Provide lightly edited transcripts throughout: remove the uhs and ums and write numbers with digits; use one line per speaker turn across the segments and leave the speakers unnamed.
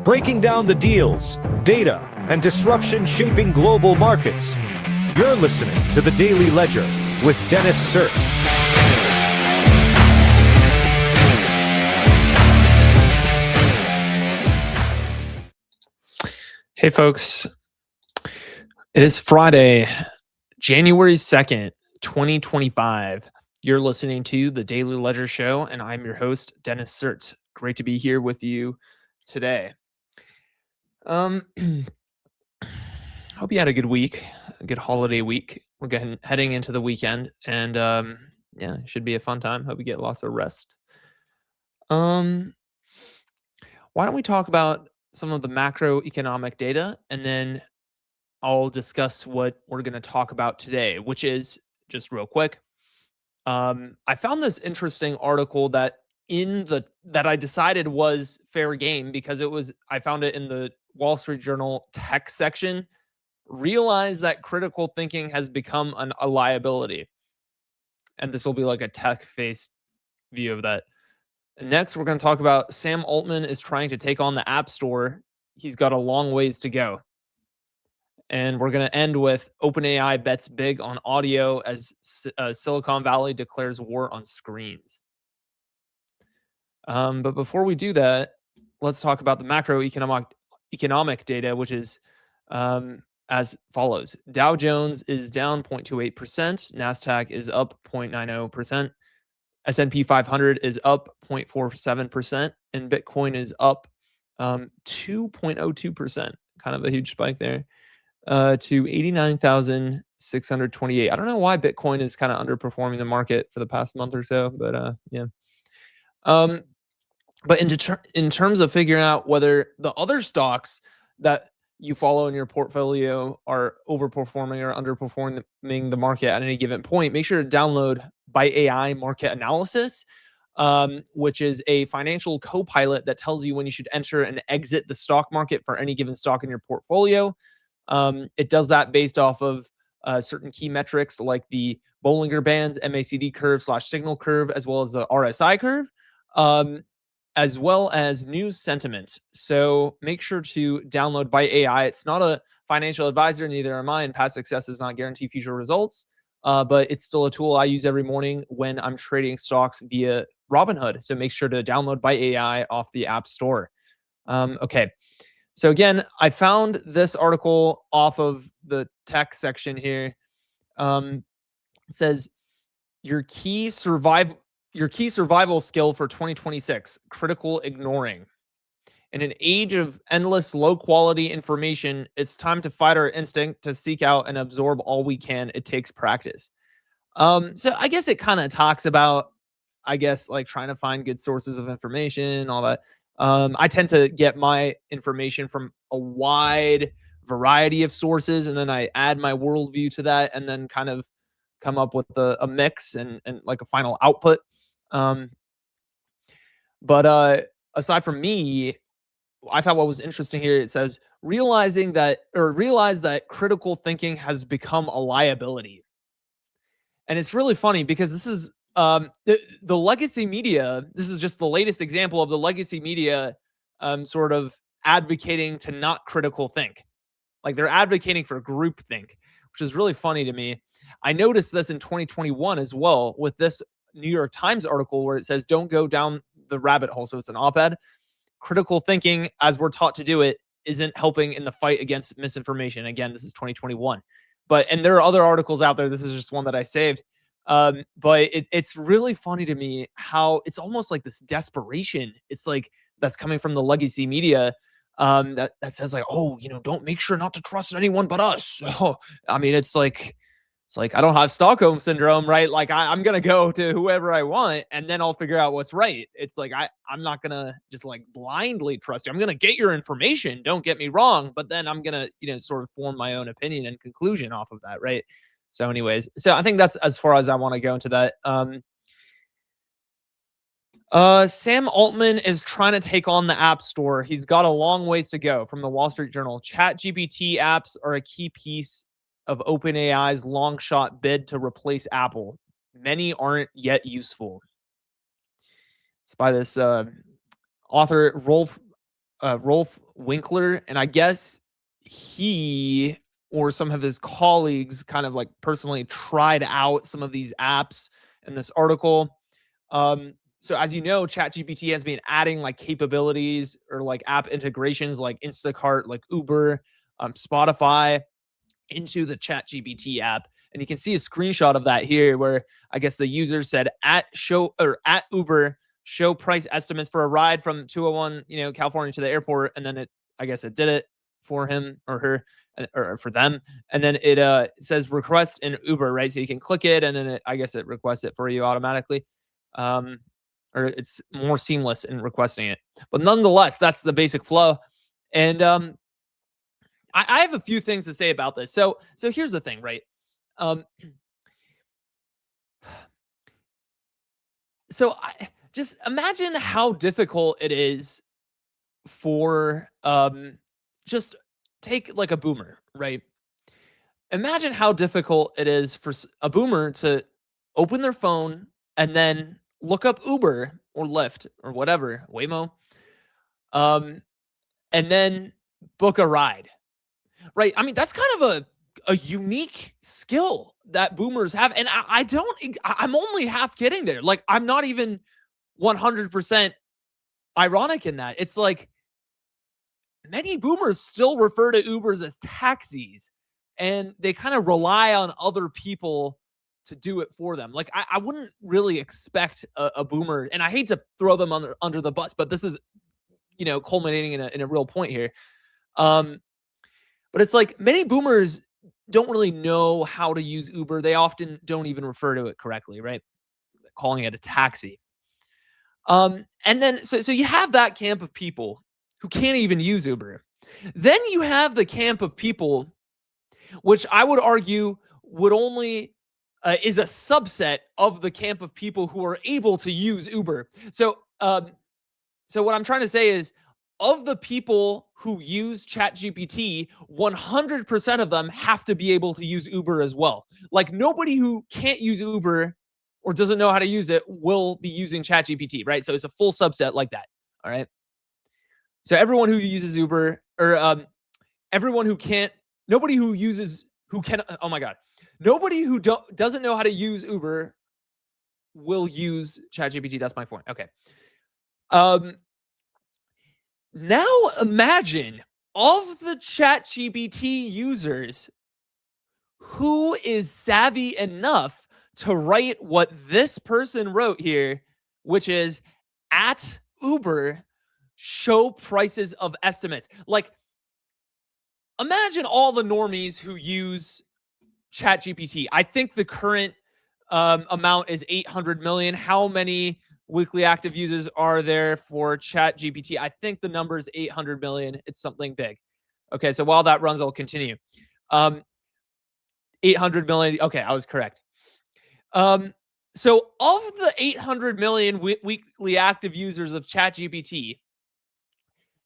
breaking down the deals, data, and disruption shaping global markets. You're listening to The Daily Ledger with Dennis Sert.
Hey folks, it is Friday, January 2nd, 2025. You're listening to The Daily Ledger Show, and I'm your host, Dennis Sert. Great to be here with you today. Hope you had a good week, a good holiday week. We're heading into the weekend, and yeah, it should be a fun time. Hope you get lots of rest. Why don't we talk about some of the macroeconomic data, and then I'll discuss what we're going to talk about today, which is, just real quick, I found this interesting article that I decided was fair game because I found it in the Wall Street Journal tech section. Realize that critical thinking has become a liability. And this will be like a tech-based view of that. Next, we're going to talk about Sam Altman is trying to take on the App Store. He's got a long ways to go. And we're going to end with OpenAI bets big on audio as Silicon Valley declares war on screens. But before we do that, let's talk about the macroeconomic data, which is as follows. Dow Jones is down 0.28%. NASDAQ is up 0.90%. S&P 500 is up 0.47%. And Bitcoin is up 2.02%. Kind of a huge spike there. To 89,628. I don't know why Bitcoin is kind of underperforming the market for the past month or so, but yeah. But in terms of figuring out whether the other stocks that you follow in your portfolio are overperforming or underperforming the market at any given point, make sure to download By AI Market Analysis, which is a financial co-pilot that tells you when you should enter and exit the stock market for any given stock in your portfolio. It does that based off of certain key metrics like the Bollinger Bands, MACD curve / signal curve, as well as the RSI curve, as well as news sentiment. So make sure to download By AI. It's not a financial advisor, neither am I, and past success does not guarantee future results, but it's still a tool I use every morning when I'm trading stocks via Robinhood. So make sure to download By AI off the App Store. Okay. So again, I found this article off of the tech section here. It says your key survival skill for 2026: critical ignoring. In an age of endless low quality information, it's time to fight our instinct to seek out and absorb all we can. It takes practice. So I guess it kind of talks about, like trying to find good sources of information, all that. I tend to get my information from a wide variety of sources, and then I add my worldview to that, and then kind of come up with a mix and like a final output. But aside from me, I thought what was interesting here, it says realize that critical thinking has become a liability. And it's really funny because this is the legacy media. This is just the latest example of the legacy media sort of advocating to not critical think. Like they're advocating for groupthink, which is really funny to me. I noticed this in 2021 as well with this New York Times article where it says, don't go down the rabbit hole. So it's an op-ed. Critical thinking, as we're taught to do it, isn't helping in the fight against misinformation. Again, this is 2021. And there are other articles out there. This is just one that I saved. But it's really funny to me how it's almost like this desperation. It's like that's coming from the legacy media that says like, oh, don't make sure not to trust anyone but us. Oh, I mean, it's like I don't have Stockholm syndrome, right? Like I'm gonna go to whoever I want, and then I'll figure out what's right. It's like I'm not gonna just like blindly trust you. I'm gonna get your information. Don't get me wrong, but then I'm gonna sort of form my own opinion and conclusion off of that, right? So, anyways, I think that's as far as I want to go into that. Sam Altman is trying to take on the App Store. He's got a long ways to go. From the Wall Street Journal, ChatGPT apps are a key piece of OpenAI's long shot bid to replace Apple. Many aren't yet useful. It's by this author, Rolf Rolf Winkler, and I guess he or some of his colleagues kind of like personally tried out some of these apps in this article. So as you know, ChatGPT has been adding like capabilities or like app integrations like Instacart, like Uber, Spotify into the ChatGPT app. And you can see a screenshot of that here where I guess the user said at Uber, show price estimates for a ride from 201, California to the airport. And then I guess it did it for him or her or for them. And then it says request an Uber, right? So you can click it and then I guess it requests it for you automatically. Or it's more seamless in requesting it. But nonetheless, that's the basic flow. And I have a few things to say about this. So here's the thing, right? So just imagine how difficult it is for just take like a boomer, right? Imagine how difficult it is for a boomer to open their phone and then look up Uber or Lyft or whatever, Waymo, and then book a ride, right? I mean, that's kind of a unique skill that boomers have. And I'm only half kidding there. Like, I'm not even 100% ironic in that. It's like many boomers still refer to Ubers as taxis and they kind of rely on other people to do it for them. Like, I wouldn't really expect a boomer, and I hate to throw them under the bus, but this is, culminating in a real point here. But it's like many boomers don't really know how to use Uber. They often don't even refer to it correctly, right? Calling it a taxi. And then, so you have that camp of people who can't even use Uber. Then you have the camp of people, which I would argue would only is a subset of the camp of people who are able to use Uber. So what I'm trying to say is, of the people who use ChatGPT, 100% of them have to be able to use Uber as well. Like, nobody who can't use Uber or doesn't know how to use it will be using ChatGPT, right? So it's a full subset like that. All right. So everyone who uses Uber, or everyone who can't, nobody who uses, who can, oh my God, nobody who doesn't know how to use Uber will use ChatGPT. That's my point. Okay. Now imagine, of the ChatGPT users, who is savvy enough to write what this person wrote here, which is at Uber, show prices of estimates. Like, imagine all the normies who use ChatGPT. I think the current amount is 800 million. How many weekly active users are there for ChatGPT? I think the number is 800 million. It's something big. Okay, so while that runs, I'll continue. 800 million. Okay, I was correct. So of the 800 million weekly active users of ChatGPT,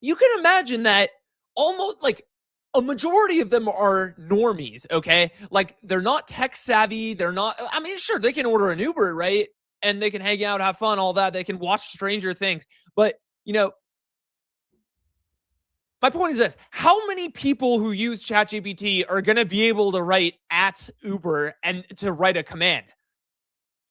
you can imagine that almost like a majority of them are normies, okay? Like, they're not tech savvy. They're not, I mean, sure, they can order an Uber, right? And they can hang out, have fun, all that. They can watch Stranger Things. But, my point is this: how many people who use ChatGPT are going to be able to write at Uber and to write a command?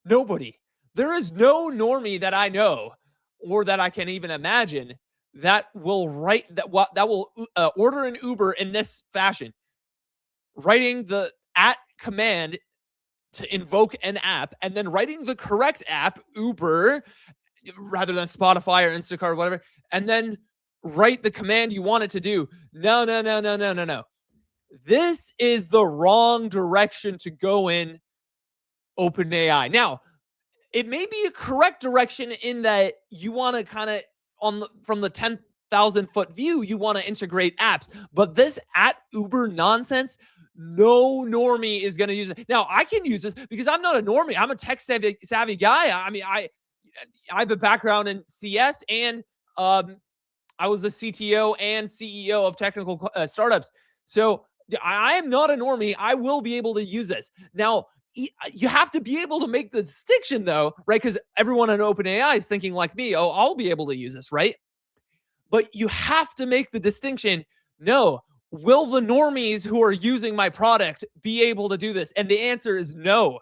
Nobody. There is no normie that I know or that I can even imagine that will write that will order an Uber in this fashion, writing the at command to invoke an app and then writing the correct app, Uber, rather than Spotify or Instacart or whatever, and then write the command you want it to do. No. This is the wrong direction to go in OpenAI. Now, it may be a correct direction in that you want to kind of, from the 10,000 foot view, you want to integrate apps, but this at Uber nonsense, no normie is going to use it. Now, I can use this because I'm not a normie. I'm a tech savvy guy. I mean, I have a background in CS, and I was a CTO and CEO of technical startups. So I am not a normie. I will be able to use this. Now, you have to be able to make the distinction, though, right? Because everyone on OpenAI is thinking like me, oh, I'll be able to use this, right? But you have to make the distinction. No, will the normies who are using my product be able to do this? And the answer is no.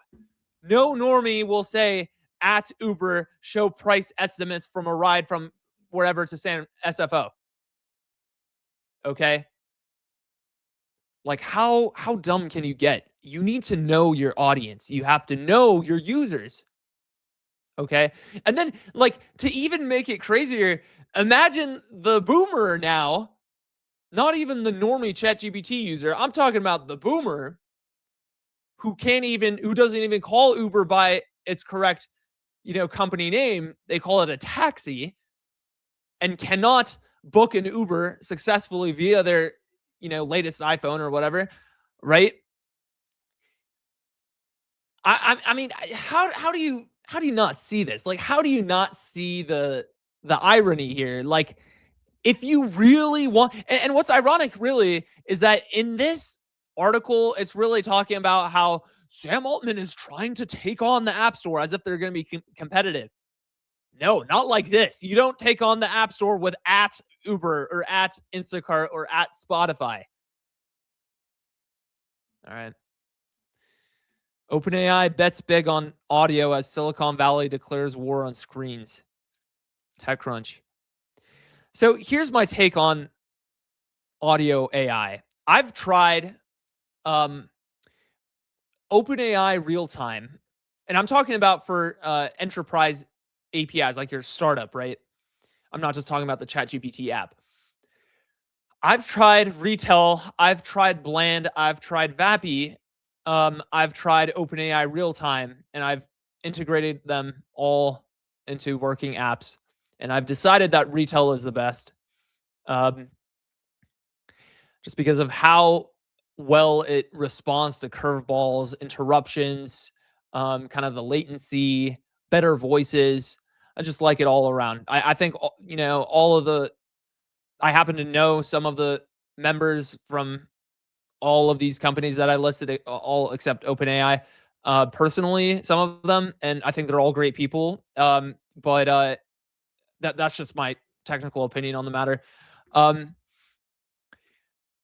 No normie will say at Uber, show price estimates from a ride from wherever to San SFO. Okay. Like how dumb can you get? You need to know your audience. You have to know your users. Okay. And then, like, to even make it crazier, imagine the boomer now, not even the normie ChatGPT user. I'm talking about the boomer who doesn't even call Uber by its correct, company name. They call it a taxi and cannot book an Uber successfully via their, latest iPhone or whatever, right? I mean, how do you not see this? Like, how do you not see the irony here? Like, if you really want, and what's ironic really is that in this article, it's really talking about how Sam Altman is trying to take on the App Store as if they're going to be competitive. No, not like this. You don't take on the App Store with at Uber or at Instacart or at Spotify. All right. OpenAI bets big on audio as Silicon Valley declares war on screens. TechCrunch. So here's my take on audio AI. I've tried OpenAI real time, and I'm talking about for enterprise APIs, like your startup, right? I'm not just talking about the ChatGPT app. I've tried Retail, I've tried Bland, I've tried Vappy, I've tried OpenAI real time, and I've integrated them all into working apps. And I've decided that Retail is the best, just because of how well it responds to curveballs, interruptions, kind of the latency, better voices. I just like it all around. I think all of the. I happen to know some of the members from all of these companies that I listed, all except OpenAI, personally, some of them, and I think they're all great people. But that's just my technical opinion on the matter.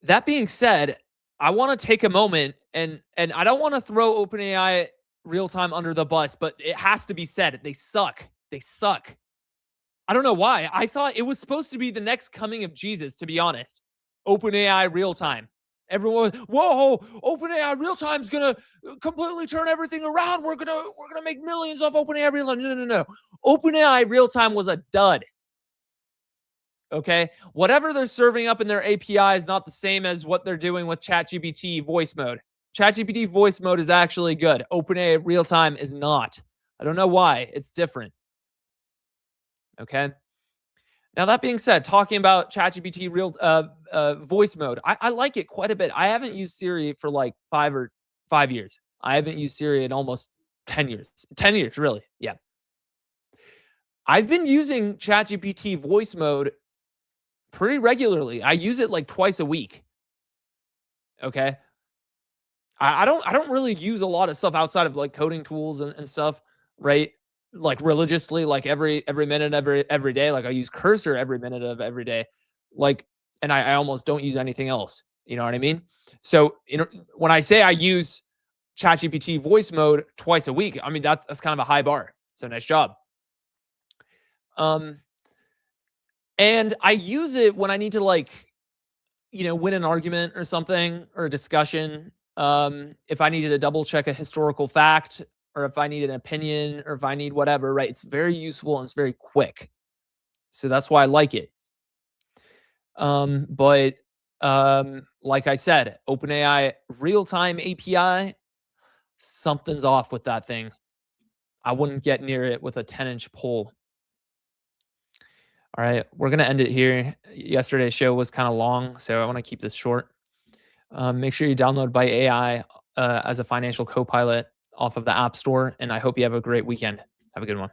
That being said, I want to take a moment and I don't want to throw OpenAI real time under the bus, but it has to be said. They suck. They suck. I don't know why. I thought it was supposed to be the next coming of Jesus, to be honest. OpenAI real time. Everyone, whoa, OpenAI real time is gonna completely turn everything around. We're gonna make millions off OpenAI real time. No. OpenAI real time was a dud. Okay, whatever they're serving up in their API is not the same as what they're doing with ChatGPT voice mode. ChatGPT voice mode is actually good. OpenAI real time is not. I don't know why. It's different. Okay. Now that being said, talking about ChatGPT real voice mode, I like it quite a bit. I haven't used Siri for like 5 years. I haven't used Siri in almost 10 years. 10 years, really. Yeah. I've been using ChatGPT voice mode pretty regularly. I use it like twice a week. Okay. I don't really use a lot of stuff outside of like coding tools and stuff, right? Like religiously, like every minute, every day. Like I use Cursor every minute of every day. Like, and I almost don't use anything else. You know what I mean? So, when I say I use ChatGPT voice mode twice a week, I mean that's kind of a high bar. So nice job. And I use it when I need to like, win an argument or something or a discussion. If I needed to double check a historical fact or if I need an opinion or if I need whatever, right? It's very useful and it's very quick. So that's why I like it. But like I said, OpenAI real-time API, something's off with that thing. I wouldn't get near it with a 10-inch pole. All right, we're going to end it here. Yesterday's show was kind of long, so I want to keep this short. Make sure you download Byte AI as a financial co-pilot off of the App Store, and I hope you have a great weekend. Have a good one.